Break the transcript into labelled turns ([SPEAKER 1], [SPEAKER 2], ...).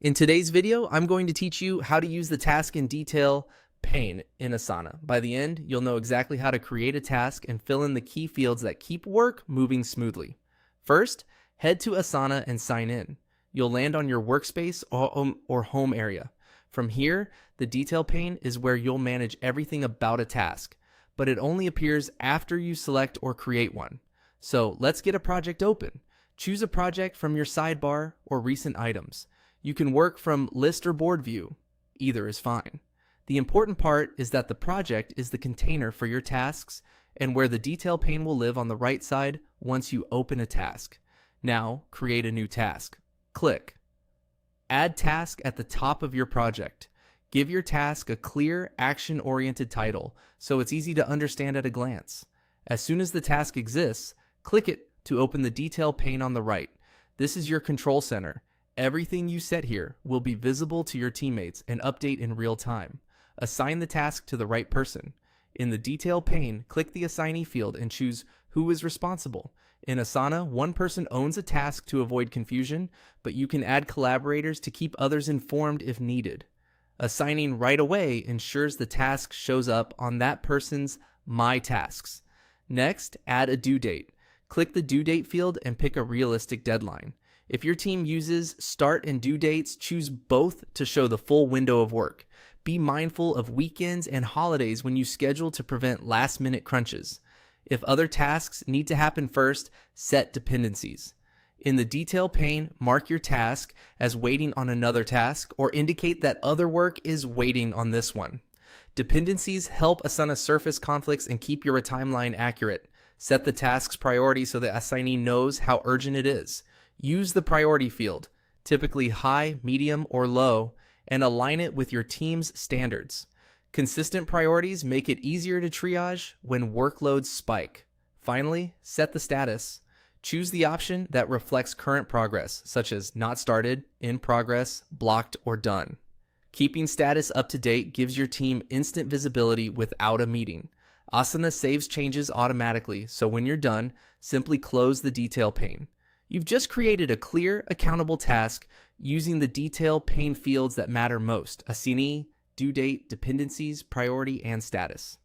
[SPEAKER 1] In today's video, I'm going to teach you how to use the task in detail pane in Asana. By the end, you'll know exactly how to create a task and fill in the key fields that keep work moving smoothly. First, head to Asana and sign in. You'll land on your workspace or home area. From here, the detail pane is where you'll manage everything about a task, but it only appears after you select or create one. So let's get a project open. Choose a project from your sidebar or recent items. You can work from list or board view. Either is fine. The important part is that the project is the container for your tasks and where the detail pane will live on the right side once you open a task. Now, create a new task. Click. Add task at the top of your project. Give your task a clear, action-oriented title so it's easy to understand at a glance. As soon as the task exists, click it to open the detail pane on the right. This is your control center. Everything you set here will be visible to your teammates and update in real time. Assign the task to the right person. In the detail pane, click the assignee field and choose who is responsible. In Asana, one person owns a task to avoid confusion, but you can add collaborators to keep others informed if needed. Assigning right away ensures the task shows up on that person's My Tasks. Next, add a due date. Click the due date field and pick a realistic deadline. If your team uses start and due dates, choose both to show the full window of work. Be mindful of weekends and holidays when you schedule to prevent last-minute crunches. If other tasks need to happen first, set dependencies. In the detail pane, mark your task as waiting on another task or indicate that other work is waiting on this one. Dependencies help Asana surface conflicts and keep your timeline accurate. Set the task's priority so the assignee knows how urgent it is. Use the priority field, typically high, medium, or low, and align it with your team's standards. Consistent priorities make it easier to triage when workloads spike. Finally, set the status. Choose the option that reflects current progress, such as not started, in progress, blocked, or done. Keeping status up to date gives your team instant visibility without a meeting. Asana saves changes automatically, so when you're done, simply close the detail pane. You've just created a clear, accountable task using the detail pane fields that matter most: assignee, due date, dependencies, priority, and status.